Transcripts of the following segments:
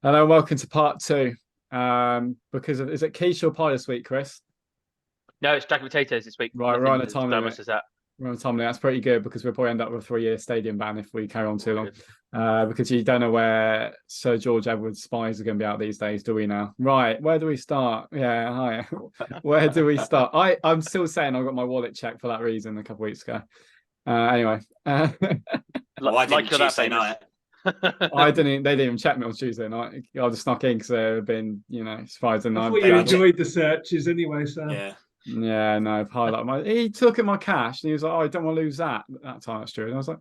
Hello, welcome to part two. Is it quiche or pie this week, Chris? No, it's jacket potatoes this week. Right, we're on Nothing a as time glamorous limit. as that. We're on a time limit. That's pretty good because we'll probably end up with a 3-year stadium ban if we carry on too long. Good. Because you don't know where Sir George Edward's spies are going to be out these days, do we now? Right, where do we start? Yeah, hi. Where do we start? I'm still saying I got my wallet checked for that reason a couple of weeks ago. Anyway, Why Like didn't you're you that say famous. no? I didn't. They didn't even check me on Tuesday night. I just snuck in because they've been, surprised. And I I'm thought you bad. enjoyed the searches anyway, Sam. Yeah. Yeah, no, he took in my cash and he was like, "Oh, I don't want to lose that time that's true." And I was like,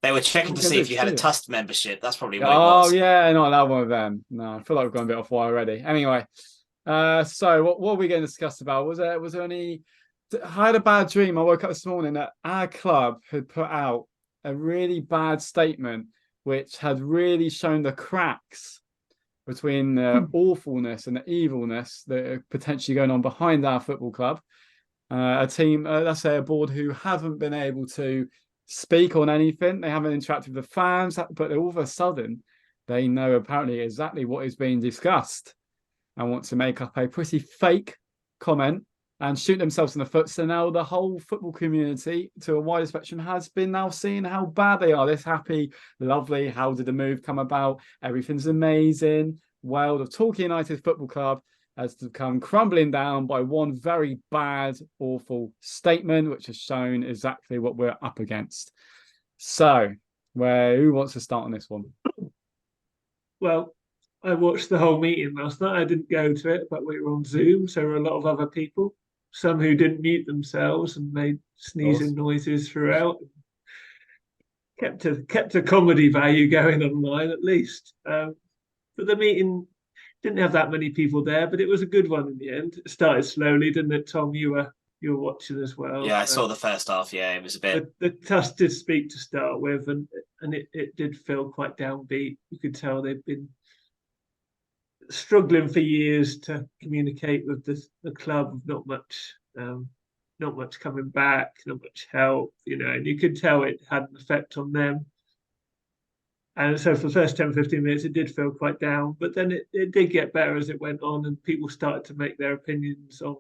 They were "What checking am I to gonna see do? if you had a Steal it?" Tust membership. That's probably what it Oh was. yeah, not that one of them. No, I feel like we've gone a bit off wire already. Anyway, so what are we going to discuss about? Was there any? I had a bad dream. I woke up this morning that our club had put out a really bad statement, which had really shown the cracks between the awfulness and the evilness that are potentially going on behind our football club. A team, let's say a board who haven't been able to speak on anything. They haven't interacted with the fans, but all of a sudden, they know apparently exactly what is being discussed and want to make up a pretty fake comment and shoot themselves in the foot. So now the whole football community, to a wider spectrum, has been now seeing how bad they are. This happy, lovely, how did the move come about? Everything's amazing. World of Torquay United Football Club has come crumbling down by one very bad, awful statement, which has shown exactly what we're up against. So, who wants to start on this one? Well, I watched the whole meeting last night. I didn't go to it, but we were on Zoom, so there were a lot of other people, some who didn't mute themselves and made sneezing noises throughout. Kept a comedy value going online at least. But the meeting didn't have that many people there, but it was a good one in the end. It started slowly, didn't it, Tom? You were watching as well. Yeah, I saw the first half. Yeah, it was a bit. The Tuss did speak to start with, and it did feel quite downbeat. You could tell they've been struggling for years to communicate with the club. Not much coming back, not much help, and you could tell it had an effect on them. And so for the first 10, 15 minutes, it did feel quite down, but then it did get better as it went on, and people started to make their opinions on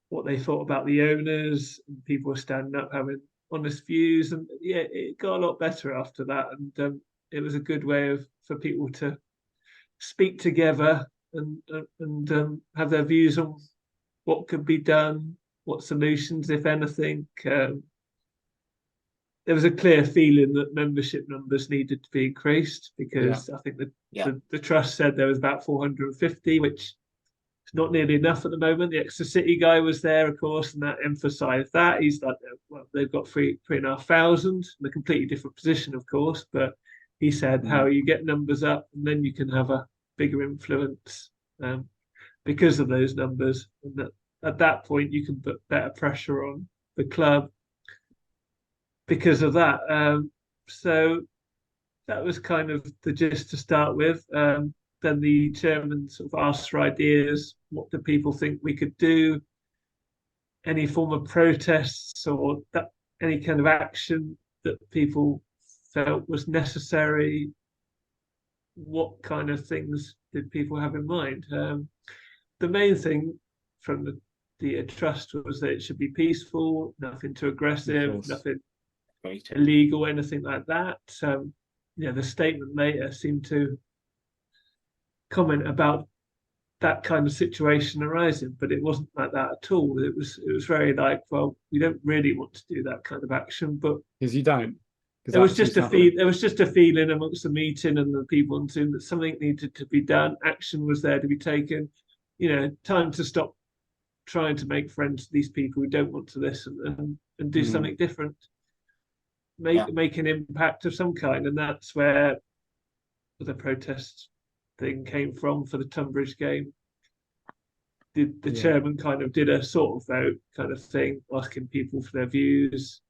what they thought about the owners, and people were standing up having honest views. And yeah, it got a lot better after that. And it was a good way for people to speak together and have their views on what could be done, what solutions, if anything. There was a clear feeling that membership numbers needed to be increased because I think the trust said there was about 450, which is not nearly enough at the moment. The Exeter City guy was there, of course, and that emphasised that. He's like, well, they've got 3,500, in a completely different position, of course, but he said how you get numbers up and then you can have a bigger influence because of those numbers. And that at that point, you can put better pressure on the club because of that. So that was kind of the gist to start with. Then the chairman sort of asked for ideas. What do people think we could do? Any form of protests or any kind of action that people felt was necessary? What kind of things did people have in mind? The main thing from the trust was that it should be peaceful, nothing too aggressive, nothing illegal, anything like that. The statement later seemed to comment about that kind of situation arising, but it wasn't like that at all. It was very like, well, we don't really want to do that kind of action, but because you don't. There was just a feeling amongst the meeting and the people on Zoom that something needed to be done. Action was there to be taken. Time to stop trying to make friends with these people who don't want to listen and do something different. Make an impact of some kind, and that's where the protest thing came from for the Tunbridge game. The chairman kind of did a sort of vote kind of thing, asking people for their views,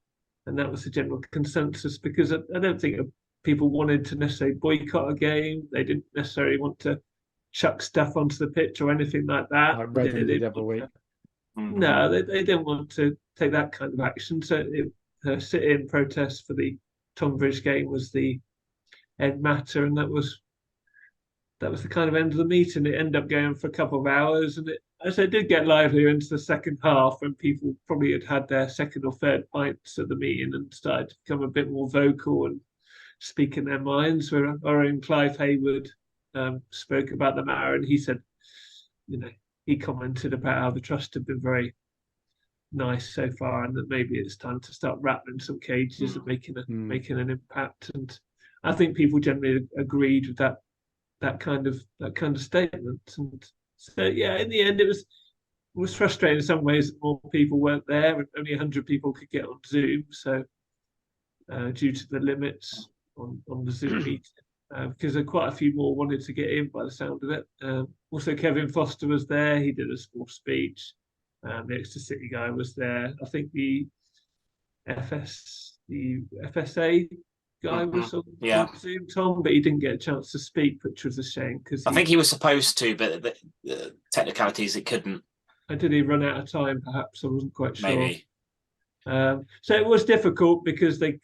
and that was the general consensus, because I don't think people wanted to necessarily boycott a game. They didn't necessarily want to chuck stuff onto the pitch or anything like that. Like Reading did the other week. No, they didn't want to take that kind of action. So the sit-in protest for the Tunbridge game was the end matter, and that was the kind of end of the meeting. It ended up going for a couple of hours, and it did get livelier into the second half when people probably had their second or third pints at the meeting and started to become a bit more vocal and speaking their minds. Where our own Clive Hayward spoke about the matter, and he said, he commented about how the trust had been very nice so far, and that maybe it's time to start rattling some cages and making an impact. And I think people generally agreed with that kind of statement. And so in the end, it was frustrating in some ways that more people weren't there, and only 100 people could get on Zoom. So due to the limits on the Zoom meeting, because quite a few more wanted to get in by the sound of it. Also, Kevin Foster was there. He did a small speech. The Exeter City guy was there. I think the FSA guy was on Zoom, Tom, but he didn't get a chance to speak, which was a shame because I think he was supposed to, but the technicalities it couldn't. Did he run out of time? Perhaps I wasn't quite sure. Maybe. So it was difficult because they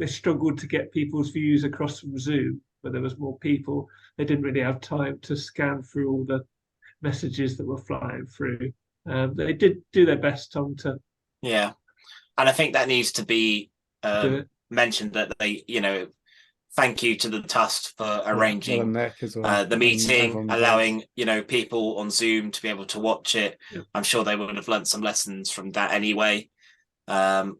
struggled to get people's views across from Zoom, where there was more people. They didn't really have time to scan through all the messages that were flying through. They did do their best, Tom, to. Yeah, and I think that needs to be mentioned, that they, thank you to the Trust for arranging the meeting, allowing people on Zoom to be able to watch it. Yeah. I'm sure they would have learnt some lessons from that anyway. I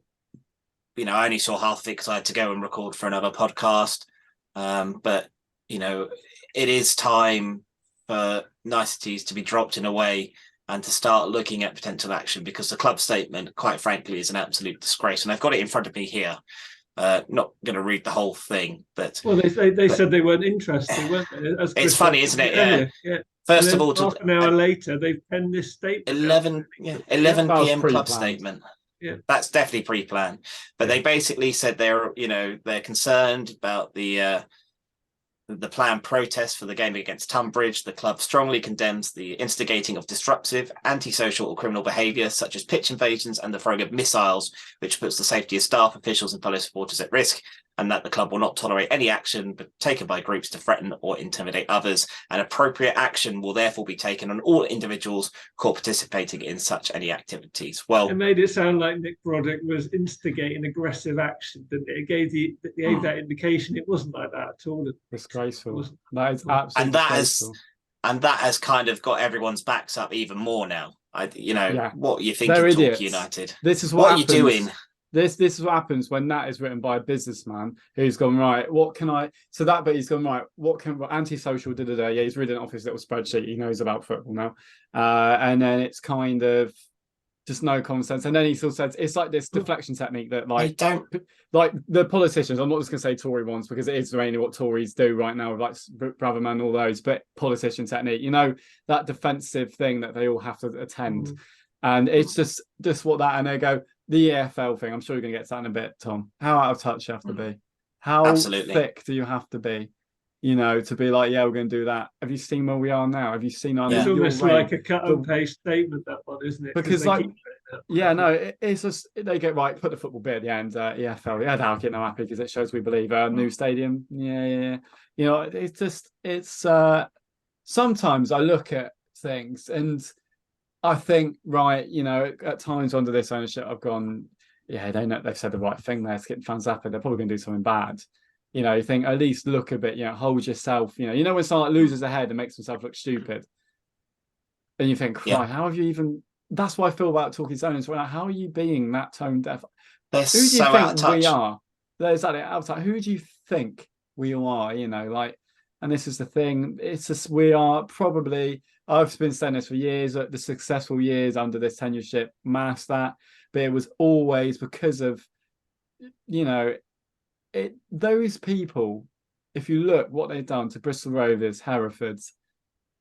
only saw half of it because I had to go and record for another podcast. But it is time for niceties to be dropped in a way and to start looking at potential action, because the club statement, quite frankly, is an absolute disgrace. And I've got it in front of me here. Not going to read the whole thing, but they said they weren't interested, weren't they? It's funny, isn't it? Yeah. First of all, half an hour later, they've penned this statement. 11 p.m. club statement. Yeah, that's definitely pre-planned. But they basically said they're concerned about the planned protest for the game against Tunbridge. The club strongly condemns the instigating of disruptive, antisocial or criminal behaviour, such as pitch invasions and the throwing of missiles, which puts the safety of staff, officials and fellow supporters at risk, and that the club will not tolerate any action taken by groups to threaten or intimidate others. And appropriate action will therefore be taken on all individuals caught participating in such any activities. Well, it made it sound like Nick Broderick was instigating aggressive action, didn't it? It gave that indication. It wasn't like that at all. Disgraceful. That is absolutely disgraceful. And that has kind of got everyone's backs up even more now. What you think of Torquay United? This is what are you doing? This is what happens when that is written by a businessman who's gone, right, what can I... So that bit, he's gone, right, what can... Antisocial, yeah, he's reading it off his little spreadsheet. He knows about football now. And then it's kind of just no common sense. And then he sort of says, it's like this deflection technique that, like the politicians, I'm not just going to say Tory ones, because it is mainly what Tories do right now with like Braverman and all those, but politician technique, that defensive thing that they all have to attend. And it's just what that, and they go, the EFL thing, I'm sure you're going to get to that in a bit, Tom. How out of touch you have to be. How thick do you have to be, to be like, yeah, we're going to do that. Have you seen where we are now? Have you seen our... It's almost like a cut and paste statement, that one, isn't it? Because it's just, they get, right, put the football bit at the end, EFL. Yeah, I'll get no happy because it shows we believe. New stadium. Yeah. It's sometimes I look at things and I think, right, at times under this ownership, I've gone, yeah, they've said the right thing there. It's getting fans happy. They're probably going to do something bad. You think at least look a bit, hold yourself. When someone loses a head and makes themselves look stupid, and you think, right, how have you even? That's what I feel about Torquay's owners. Like, how are you being that tone deaf? Who do you think we are? There's that outside. Who do you think we are? And this is the thing. It's just, we are probably, I've been saying this for years, the successful years under this tenureship masked that, but it was always because of, those people, if you look what they've done to Bristol Rovers, Hereford's,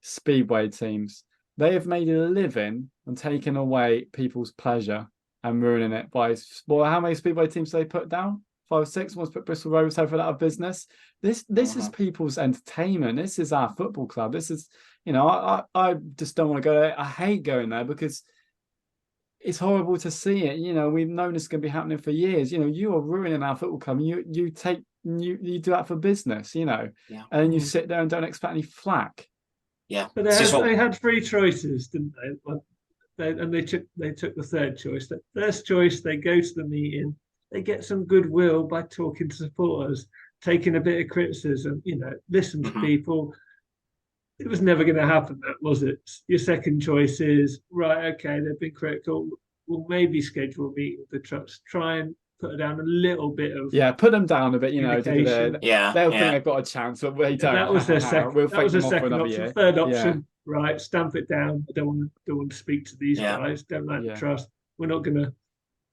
Speedway teams, they have made a living on taking away people's pleasure and ruining it by, how many Speedway teams do they put down? 5 or 6. One's put Bristol Rovers Hereford out of business. This is people's entertainment. This is our football club. This is, I just don't want to go there. I hate going there because it's horrible to see it. We've known this is going to be happening for years. You are ruining our football club. You you do that for business, you know, Yeah. and then you sit there and don't expect any flack. Yeah, but they had three choices, didn't they? They took the third choice. The first choice, they go to the meeting, they get some goodwill by talking to supporters, taking a bit of criticism, you know, listen to people. It was never going to happen, that was it? Your second choice is, right, okay, they've been critical. We'll maybe schedule a meeting with the trust, try and put down a little bit of put them down a bit, you know. They'll think they've got a chance, but they don't. That was their second. We'll that was their them off for second another option. year. Third option, right? Stamp it down. I don't want to speak to these Yeah. guys. Don't like the trust. We're not gonna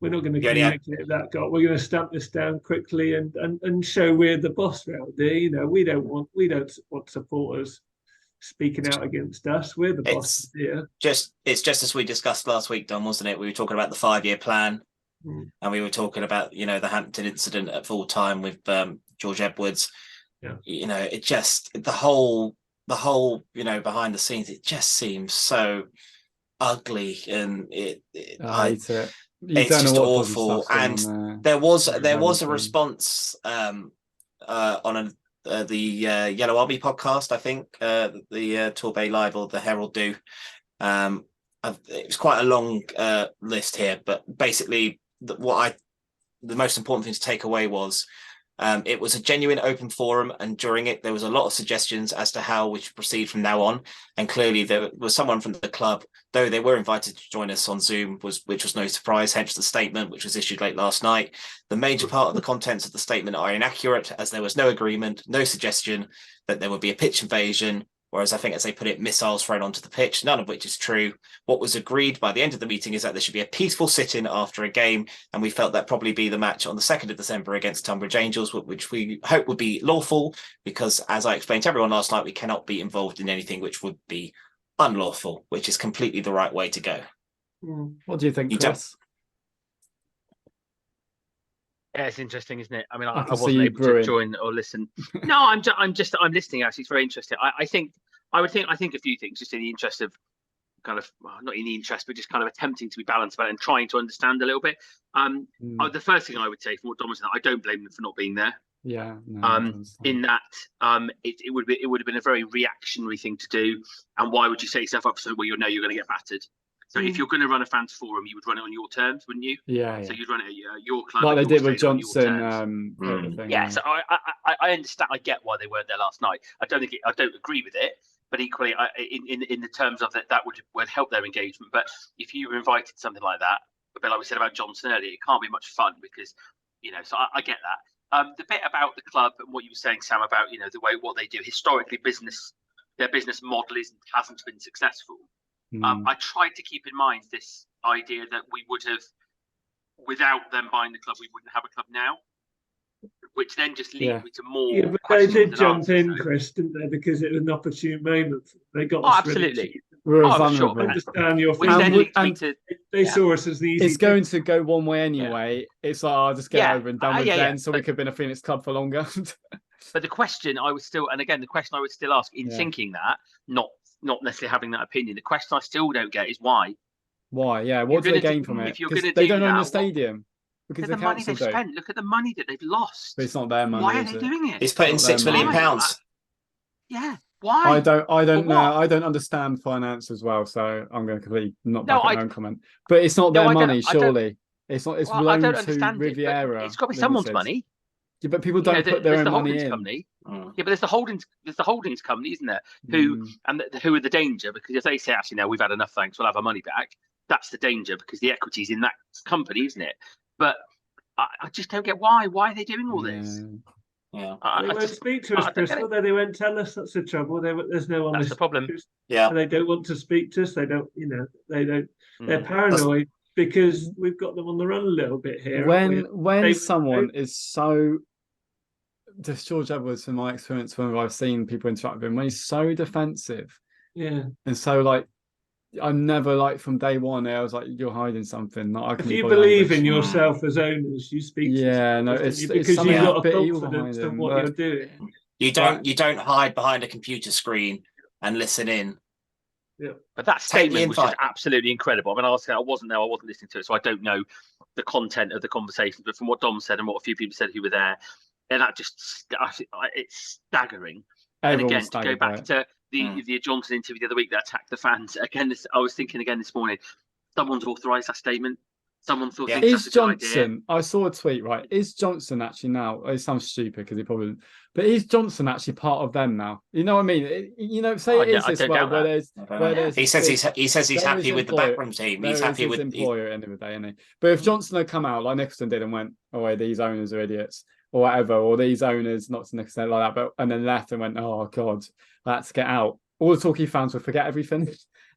communicate that. God, we're gonna stamp this down quickly and show we're the boss around here. You know, we don't want supporters speaking out against us. We're the bosses here. It's just as we discussed last week, Don, wasn't it? We were talking about the 5-year plan, and we were talking about, you know, the Hampton incident at full time with George Edwards. Yeah. You know, it just the whole you know, behind the scenes, it just seems so ugly, and I hate it. It's just awful. And there was a response on the Yellow Army podcast, I think, the Torbay Live or the Herald do. It was quite a long list here, but basically the most important thing to take away was it was a genuine open forum, and during it there was a lot of suggestions as to how we should proceed from now on. And clearly there was someone from the club, though they were invited to join us on Zoom, which was no surprise, hence the statement which was issued late last night. The major part of the contents of the statement are inaccurate, as there was no agreement, no suggestion that there would be a pitch invasion, whereas I think, as they put it, missiles thrown onto the pitch, none of which is true. What was agreed by the end of the meeting is that there should be a peaceful sit-in after a game, and we felt that probably be the match on the 2nd of December against Tunbridge Angels, which we hope would be lawful, because, as I explained to everyone last night, we cannot be involved in anything which would be unlawful, which is completely the right way to go. What do you think, Chris? Yeah, it's interesting, isn't it? I mean, I wasn't able to join or listen. No, I'm listening. Actually, it's very interesting. I think a few things, just in the interest of kind of, well, not in the interest, but just kind of attempting to be balanced about it and trying to understand a little bit. The first thing I would say, from what Dom was saying, I don't blame them for not being there. Yeah. No, in that, it would have been a very reactionary thing to do. And why would you set yourself up so well you know you're going to get battered? So if you're going to run a fans forum, you would run it on your terms, wouldn't you? Yeah. So you'd run it at your club, like they did with Johnson. So I understand. I get why they weren't there last night. I don't agree with it, but equally, in the terms of that would help their engagement. But if you were invited to something like that, a bit like we said about Johnson earlier, it can't be much fun, because, you know. So I get that. The bit about the club and what you were saying, Sam, about, you know, the way what they do historically, their business model hasn't been successful. I tried to keep in mind this idea that we would have, without them buying the club, we wouldn't have a club now, which then just leads me to more. Yeah, but they did jump in, Chris, didn't they? Because it was an opportune moment. They got absolutely. Sure. Understand your feelings. They saw us as the easy. It's going to go one way anyway. It's like, I'll just get over and done with then, so we could have been a Phoenix club for longer. But the question I would still ask in thinking that, not necessarily having that opinion, the question I still don't get is why. Why? Yeah. What do they gain from it? Because they don't own the stadium. Because the money they've spent. Look at the money that they've lost. But it's not their money. Why are they doing it? It's putting £6 million. Yeah. Why? I don't know. I don't understand finance as well, so I'm going to completely not back my own comment. But it's not their money, surely. It's not. It's loaned to Riviera. It's got to be someone's money. Yeah, but people don't put their own money in. Company. Yeah, but there's the holdings company, isn't there? Who are the danger, because if they say, actually, no, we've had enough, thanks, we'll have our money back. That's the danger, because the equity's in that company, isn't it? But I just don't get why. Why are they doing all this? Yeah. They won't speak to us, Chris, although they won't tell us. That's the trouble. There's no one. That's the problem. Yeah. They don't want to speak to us. They don't. They don't. They're paranoid because we've got them on the run a little bit here. When someone is so, just George Edwards, from my experience, when I've seen people interact with him, when he's so defensive, and so like, I'm never like from day one. I was like, you're hiding something. If you believe in yourself as owners, you speak. It's because you've got a confidence of what you're doing. You don't hide behind a computer screen and listen in. Yeah. But that statement was just absolutely incredible. I mean, I wasn't there. I wasn't listening to it, so I don't know the content of the conversations. But from what Dom said and what a few people said who were there, and that just it's staggering. Everyone and again, to go back to the Johnson interview the other week that attacked the fans again, I was thinking again this morning, someone's authorised that statement. Someone thought is Johnson. I saw a tweet. Right, is Johnson actually now? It sounds stupid because he probably, but is Johnson actually part of them now? You know what I mean? You know, say it is this way where there's. He says he's happy with the backroom team. He's happy with his employer at the end of the day, isn't he? But if Johnson had come out like Nicholson did and went, "Oh, these owners are idiots," or whatever, or these owners, not to Nicholson like that, but and then left and went, "Oh God, let's get out." All the Torquay fans would forget everything.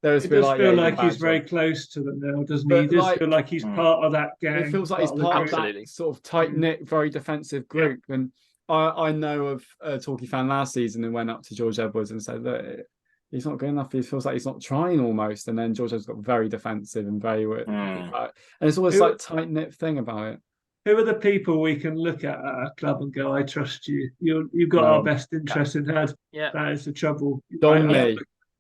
It does feel like he's very close to them now, doesn't he? He does feel like he's part of that gang. It feels like he's part of that sort of tight-knit, very defensive group. Yeah. And I know of a Torquay fan last season who went up to George Edwards and said, look, he's not good enough. He feels like he's not trying almost. And then George Edwards got very defensive and very... And it's always like tight-knit thing about it. Who are the people we can look at our club and go, I trust you. You've got our best interest in hand. Yeah. That is the trouble.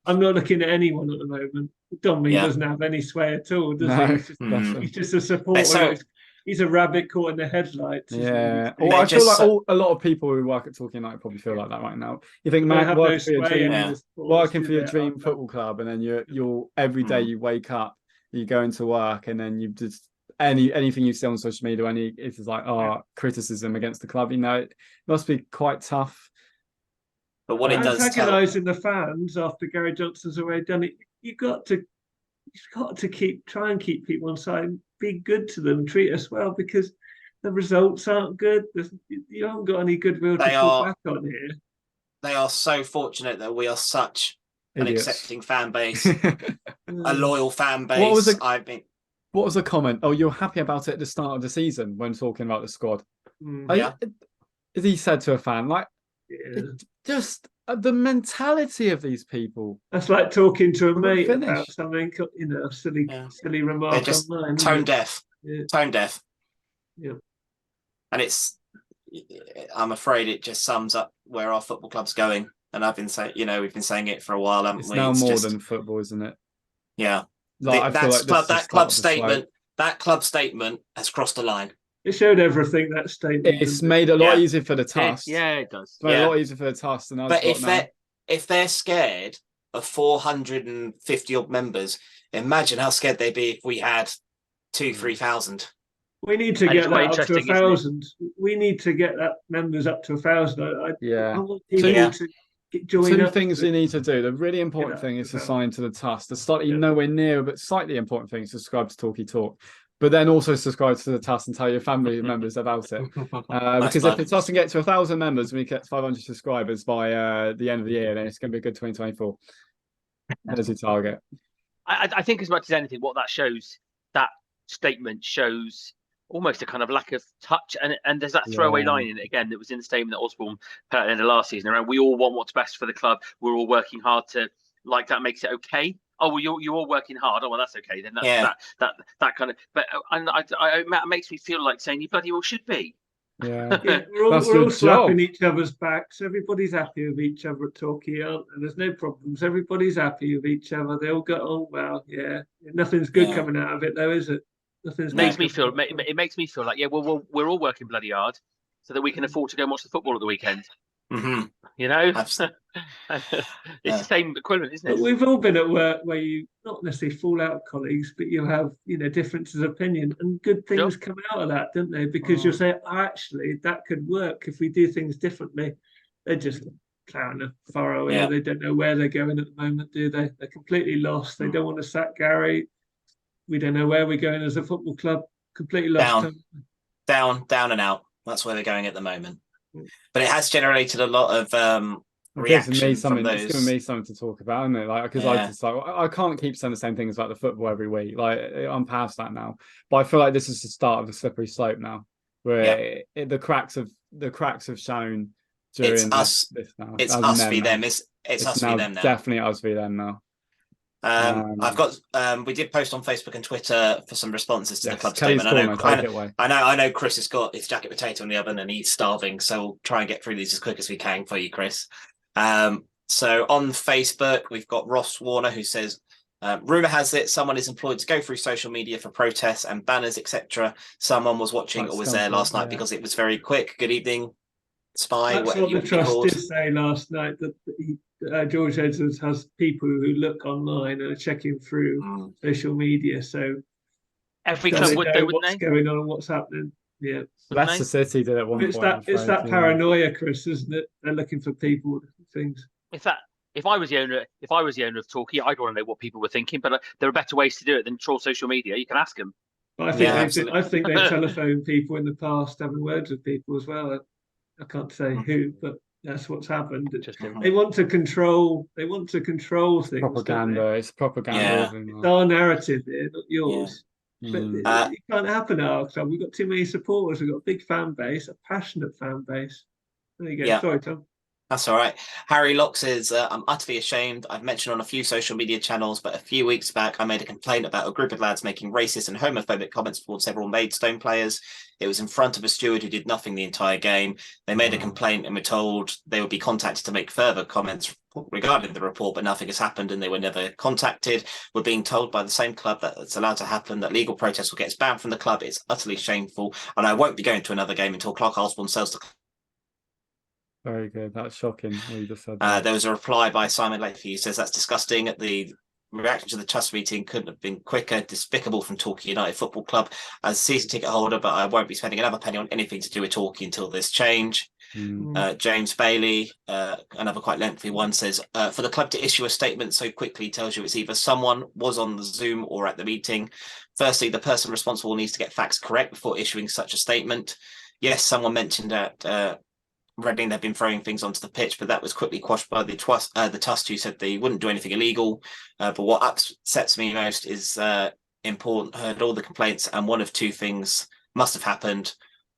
I'm not looking at anyone at the moment. Don Mee doesn't have any sway at all, does he? He's just a supporter. He's a rabbit caught in the headlights. Yeah. Well, I feel like a lot of people who work at Torquay United probably feel like that right now. You think, man, working for your dream football club, and then you're every day you wake up, you go into work, and then you just anything you see on social media, it's like criticism against the club. You know, it must be quite tough. But what it does, antagonising the fans after Gary Johnson's already done it, you've got to try and keep people on side, be good to them, treat us well, because the results aren't good. You haven't got any goodwill to fall back on here. They are so fortunate that we are such an accepting fan base, a loyal fan base. What was the comment? Oh, you're happy about it at the start of the season when talking about the squad. As he said to a fan, like, just the mentality of these people. That's like talking to a mate about something, silly remark. They're just online, tone deaf. Tone deaf. Yeah. And I'm afraid it just sums up where our football club's going. And I've been saying, we've been saying it for a while, haven't we? Now more than football, isn't it? Yeah. That club statement has crossed the line. It showed everything, that statement. It's made a lot easier for the TUS. It does. It's made a lot easier for the TUS. But if they're scared of 450 odd members, imagine how scared they'd be if we had 2,000-3,000. We need to get that up to 1,000. We need to get that members up to 1,000. I want people to join up. 2 things you need to do. The really important thing is to sign to the TUS. The slightly nowhere near, but slightly important thing is to subscribe to Torquay Talk. But then also subscribe to the TUS and tell your family members about it. Because if the TUS can get to 1,000 members and we get 500 subscribers by the end of the year, then it's going to be a good 2024. There's your target. I think as much as anything, what that shows, that statement shows almost a kind of lack of touch. And there's that throwaway line in it again that was in the statement that Osborne put at the end of last season around, we all want what's best for the club. We're all working hard to, like, that makes it okay. Oh, well, you're all working hard. Oh, well, that's okay. Then that kind of. But it makes me feel like saying you bloody well should be. Yeah, we're all slapping each other's backs. Everybody's happy with each other at Torquay, and there's no problems. Everybody's happy with each other. They all go, oh well, nothing's good coming out of it, though, is it? Nothing's. It makes me feel like well, we're all working bloody hard so that we can afford to go and watch the football at the weekend. Mm-hmm. It's the same equivalent, isn't it? But we've all been at work where you not necessarily fall out with colleagues, but you have differences of opinion, and good things come out of that, don't they? Because you'll say, actually, that could work if we do things differently. They're just plowing a furrow here. They don't know where they're going at the moment, do they? They're completely lost. They don't want to sack Gary. We don't know where we're going as a football club. Completely lost. Down and out. That's where they're going at the moment. But it has generated a lot of reaction from those. It's given me something to talk about, isn't it? Like, because I can't keep saying the same things about the football every week. Like, I'm past that now. But I feel like this is the start of the slippery slope now, where the cracks have shown during it's us. It's us v them. It's us v them now. Definitely us v them now. I've got we did post on Facebook and Twitter for some responses to the club statement. I know Chris has got his jacket potato in the oven and he's starving, so we'll try and get through these as quick as we can for you, Chris. So on Facebook we've got Ross Warner who says, rumour has it someone is employed to go through social media for protests and banners, etc. Someone was watching or was there last night because it was very quick. Good evening. spy, That's whatever what you the want to be trust called. did say last night, that George Edwards has people who look online and are checking through social media. So every club would, though, wouldn't what's they? going on and what's happening. Yeah. Leicester City did at one point. It's that paranoia, Chris, isn't it? They're looking for people, things. If I was the owner of Torquay, I'd want to know what people were thinking. But there are better ways to do it than troll social media. You can ask them. But I think they've telephoned people in the past, having words with people as well. I can't say who, but that's what's happened. They want to control. They want to control things. Propaganda. It's propaganda. Yeah. It's our narrative here, not yours. Yeah. But it can't happen at our club. We've got too many supporters. We've got a big fan base, a passionate fan base. There you go. Yeah. Sorry, Tom. That's all right. Harry Locke says, I'm utterly ashamed. I've mentioned on a few social media channels, but a few weeks back, I made a complaint about a group of lads making racist and homophobic comments towards several Maidstone players. It was in front of a steward who did nothing the entire game. They made a complaint and were told they would be contacted to make further comments regarding the report, but nothing has happened and they were never contacted. We're being told by the same club that it's allowed to happen, that legal protest will get us banned from the club. It's utterly shameful. And I won't be going to another game until Clark Osborne sells the club. Very good. That's shocking. What you just said. There was a reply by Simon Lathy. He says that's disgusting. The reaction to the trust meeting couldn't have been quicker. Despicable from Torquay United Football Club. As a season ticket holder, but I won't be spending another penny on anything to do with Torquay until this change. James Bailey, another quite lengthy one, says for the club to issue a statement so quickly tells you it's either someone was on the Zoom or at the meeting. Firstly, the person responsible needs to get facts correct before issuing such a statement. Yes, someone mentioned that Reading they've been throwing things onto the pitch, but that was quickly quashed by the Tust, who said they wouldn't do anything illegal. But what upsets me most is heard all the complaints, and one of two things must have happened.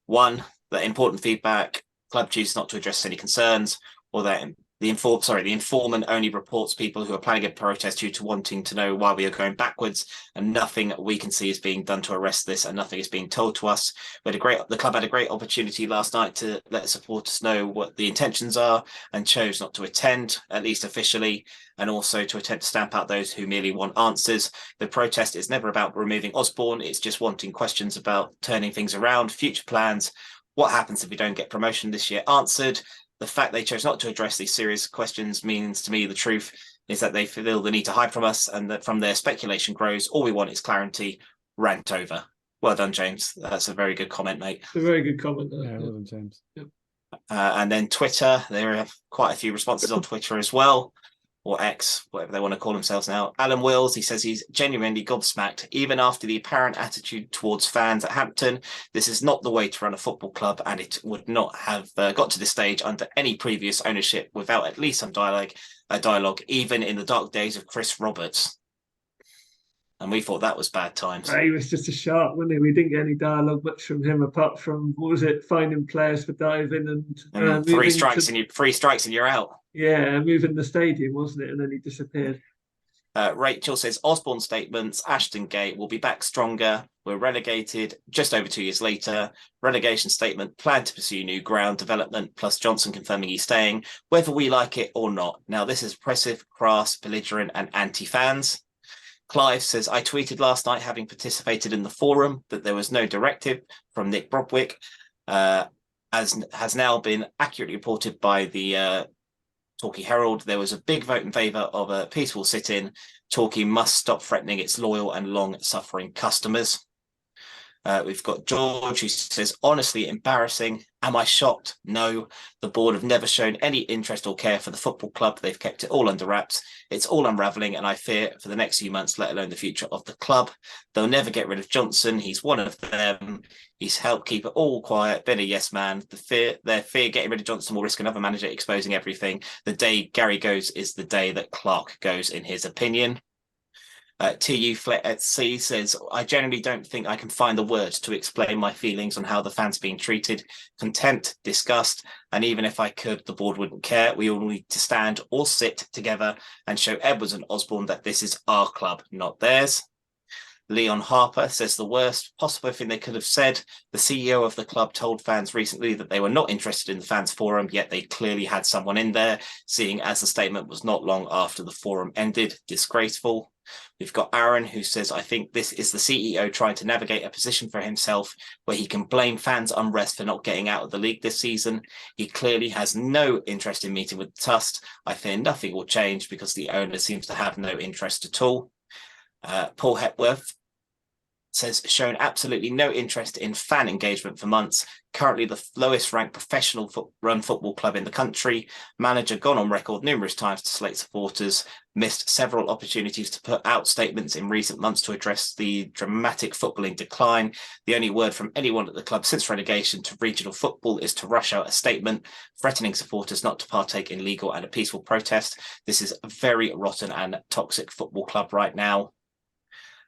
One, that important feedback, club chooses not to address any concerns, or that the informant only reports people who are planning a protest due to wanting to know why we are going backwards, and nothing we can see is being done to arrest this, and nothing is being told to us. The club had a great opportunity last night to let supporters know what the intentions are, and chose not to attend, at least officially, and also to attempt to stamp out those who merely want answers. The protest is never about removing Osborne, it's just wanting questions about turning things around, future plans, what happens if we don't get promotion this year answered. The fact they chose not to address these serious questions means to me the truth is that they feel the need to hide from us, and that from their speculation grows. All we want is clarity. Rant over. Well done, James. That's a very good comment, mate. It's a very good comment. Yeah, well done, James. Yep. And then Twitter, there are quite a few responses on Twitter as well, or X, whatever they want to call themselves now. Alan Wills, he says he's genuinely gobsmacked, even after the apparent attitude towards fans at Hampton. This is not the way to run a football club, and it would not have got to this stage under any previous ownership without at least some dialogue, even in the dark days of Chris Roberts. And we thought that was bad times. He was just a shark, wasn't he? We didn't get any dialogue much from him, apart from, what was it, finding players for diving and three strikes and you're out. Yeah, moving the stadium, wasn't it? And then he disappeared. Rachel says Osborne statements, Ashton Gate will be back stronger. We're relegated just over 2 years later. Relegation statement, plan to pursue new ground development, plus Johnson confirming he's staying, whether we like it or not. Now, this is oppressive, crass, belligerent and anti-fans. Clive says, I tweeted last night, having participated in the forum, that there was no directive from Nick Brodwick, as has now been accurately reported by the Torquay Herald. There was a big vote in favour of a peaceful sit-in. Torquay must stop threatening its loyal and long-suffering customers. We've got George, who says, honestly embarrassing. Am I shocked? No. The board have never shown any interest or care for the football club. They've kept it all under wraps. It's all unravelling, and I fear for the next few months, let alone the future of the club. They'll never get rid of Johnson. He's one of them. He's helped keep it all quiet, been a yes man. Their fear getting rid of Johnson will risk another manager exposing everything. The day Gary goes is the day that Clark goes, in his opinion. TU Flet at Sea says, I generally don't think I can find the words to explain my feelings on how the fans being treated. Contempt, disgust, and even if I could, the board wouldn't care. We all need to stand or sit together and show Edwards and Osborne that this is our club, not theirs. Leon Harper says the worst possible thing they could have said. The CEO of the club told fans recently that they were not interested in the fans forum, yet they clearly had someone in there, seeing as the statement was not long after the forum ended. Disgraceful. We've got Aaron, who says, I think this is the CEO trying to navigate a position for himself where he can blame fans' unrest for not getting out of the league this season. He clearly has no interest in meeting with Tust. I fear nothing will change because the owner seems to have no interest at all. Paul Hepworth says, shown absolutely no interest in fan engagement for months. Currently the lowest ranked professional run football club in the country. Manager gone on record numerous times to slate supporters. Missed several opportunities to put out statements in recent months to address the dramatic footballing decline. The only word from anyone at the club since relegation to regional football is to rush out a statement threatening supporters not to partake in legal and a peaceful protest. This is a very rotten and toxic football club right now.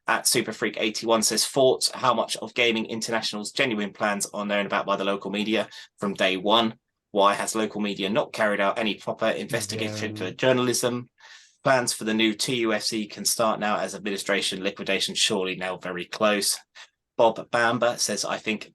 At Superfreak81 says, thoughts, how much of Gaming International's genuine plans are known about by the local media from day one? Why has local media not carried out any proper investigative journalism? Plans for the new TUFC can start now as administration liquidation surely now very close. Bob Bamba says, I think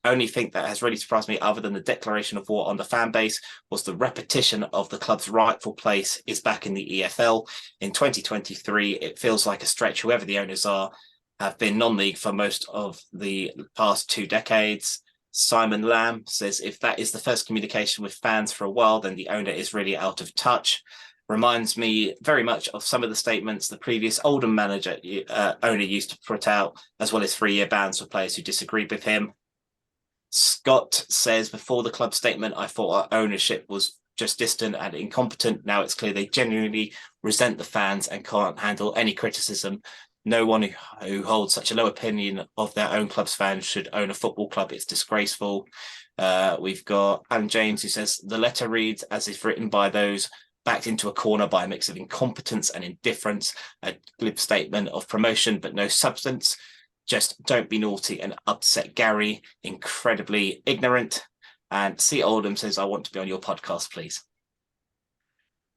only thing that has really surprised me other than the declaration of war on the fan base was the repetition of the club's rightful place is back in the EFL. In 2023, it feels like a stretch. Whoever the owners are have been non-league for most of the past 2 decades. Simon Lamb says, if that is the first communication with fans for a while, then the owner is really out of touch. Reminds me very much of some of the statements the previous Oldham manager owner used to put out, as well as 3-year bans for players who disagreed with him. Scott says, before the club statement, I thought our ownership was just distant and incompetent. Now it's clear they genuinely resent the fans and can't handle any criticism. No one who holds such a low opinion of their own club's fans should own a football club. It's disgraceful. We've got Alan James, who says, the letter reads as if written by those backed into a corner by a mix of incompetence and indifference, a glib statement of promotion but no substance. Just don't be naughty and upset Gary. Incredibly ignorant. And C. Oldham says, I want to be on your podcast, please.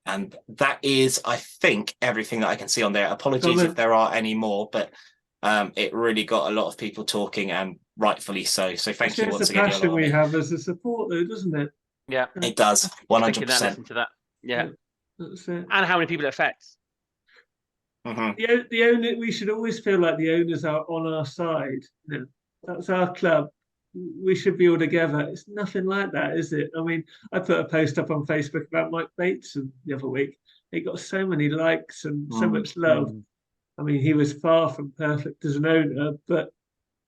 And that is, I think, everything that I can see on there. Apologies if there are any more, but it really got a lot of people talking, and rightfully so. So thank you once again. It's the passion we have as a support, though, doesn't it? Yeah. It does, 100%. Listen to that. Yeah. That's it. And how many people it affects. Mm-hmm. The owner, we should always feel like the owners are on our side. You know, that's our club. We should be all together. It's nothing like that, is it? I mean, I put a post up on Facebook about Mike Bateson the other week. He got so many likes and so much love. I mean, he was far from perfect as an owner, but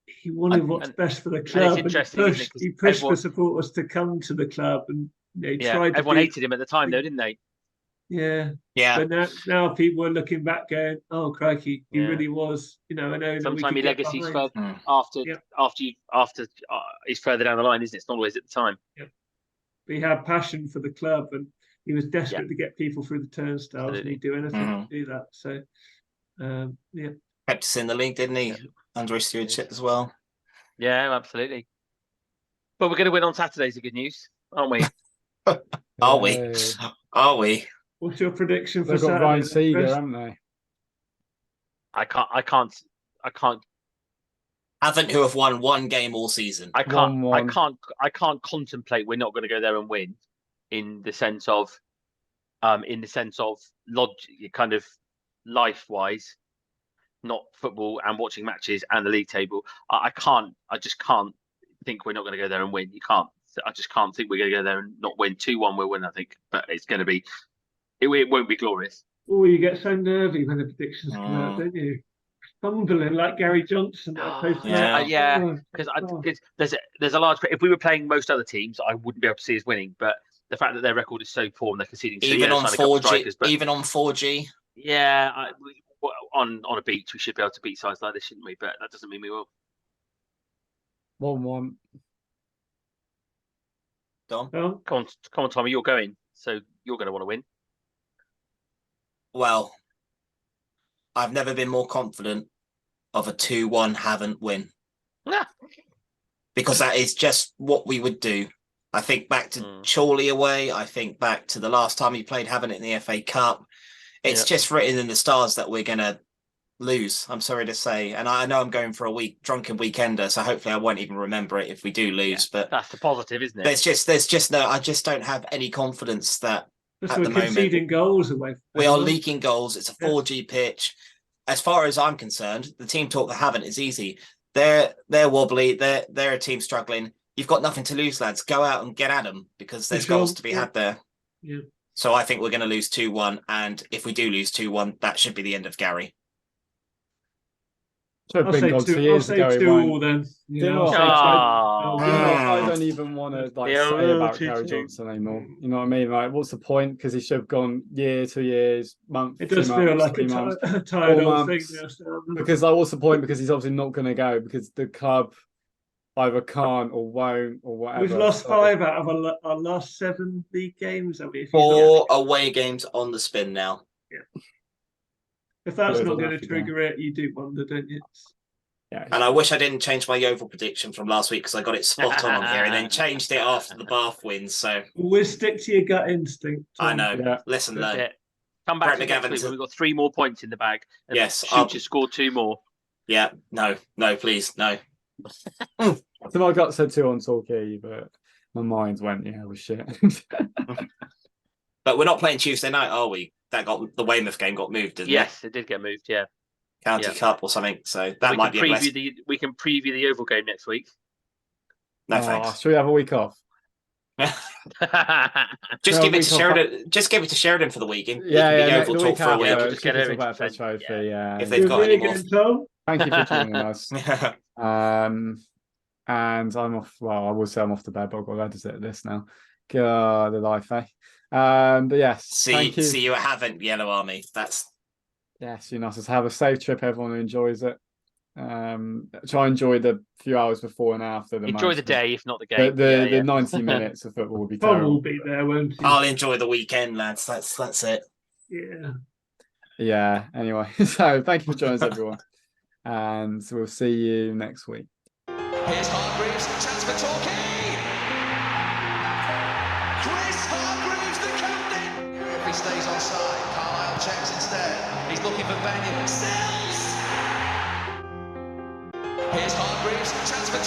he wanted what's best for the club. And he pushed for supporters to come to the club, and tried. Everyone hated him at the time, though, didn't they? Yeah. But now people are looking back, going, "Oh, crikey, he really was." You know, I know. Sometimes your legacy's after he's further down the line, isn't it? It's not always at the time. Yeah. But he had passion for the club, and he was desperate to get people through the turnstiles, and he'd do anything to do that. So, kept us in the league, didn't he? Under his stewardship as well. Yeah, absolutely. But we're going to win on Saturdays. The good news, aren't we? Are we? Are we? What's your prediction for They've got Saturday? Ryan Seeger, haven't they? I can't. Haven't who have won one game all season. I can't contemplate we're not going to go there and win, in the sense of logic, kind of life-wise, not football and watching matches and the league table. I just can't think we're not going to go there and win. I just can't think we're going to go there and not win. 2-1 we'll win, I think, but it's going to be. It won't be glorious. Oh, you get so nervy when the predictions come out, don't you? Fumbling like Gary Johnson. Because there's a large. If we were playing most other teams, I wouldn't be able to see us winning. But the fact that their record is so poor and they're conceding, even on 4G, even on 4G. Yeah, on a beach, we should be able to beat sides like this, shouldn't we? But that doesn't mean we will. 1-1. Dom? Come on, Tommy, you're going, so you're going to want to win. Well, I've never been more confident of a 2-1 Havant win. Yeah. Because that is just what we would do. I think back to Chorley away. I think back to the last time we played Havant in the FA Cup. It's just written in the stars that we're going to lose. I'm sorry to say, and I know I'm going for a drunken weekender, so hopefully I won't even remember it if we do lose. But that's the positive, isn't it? There's just no. I just don't have any confidence that at the moment conceding goals away. We are leaking goals. It's a 4G pitch. As far as I'm concerned, the team talk that haven't is easy. They're wobbly. They're a team struggling. You've got nothing to lose, lads. Go out and get at them because there's goals to be had there. Yeah. So I think we're going to lose 2-1, and if we do lose 2-1, that should be the end of Gary. I'll say 2-2 then. I don't even want to say about Gary Johnson anymore. You know what I mean? Like, what's the point? Because he should have gone year, 2 years, month. It does feel like a tired old thing. Because what's the point? Because he's obviously not going to go because the club either can't or won't or whatever. We've lost 5 out of our last 7 league games. 4 away games on the spin now. Yeah. If that's not going to trigger it, you do wonder, don't you? Yeah. And I wish I didn't change my Yeovil prediction from last week because I got it spot on here and then changed it after the Bath win. So always stick to your gut instinct. I know. Yeah. Listen, though. Come back to next week when we've got 3 more points in the bag. And yes, shoot to score 2 more. Yeah, no, please, no. So my gut said 2 on Torquay, but my mind went, well, shit. But we're not playing Tuesday night, are we? The Weymouth game got moved, didn't it? Yes, it did get moved, yeah. County Cup or something. So that might be we can preview the Yeovil game next week. No thanks. Should we have a week off? Just give it to Sheridan. Just give it to Sheridan for the weekend. Yeovil talk for a week. We'll just get over if they've got any more. Thank you for joining us. And I'm off. Well, I will say I'm off to bed, but I've got to edit this now. God, the life, eh? But yes, see you at Havant, Yellow Army. That's nice. Have a safe trip, everyone who enjoys it. Try and enjoy the few hours before and after. Enjoy the day, if not the game. The 90 minutes of football will be terrible. Tom will be there, won't he? I'll enjoy the weekend, lads. That's it. Yeah. Anyway, so thank you for joining us, everyone, and we'll see you next week. Here's Hargreaves, chance for Torquay. Chris Hargreaves, the captain. If he stays onside, Carlisle checks instead. He's looking for Benyon. Stills. Here's Hargreaves, chance for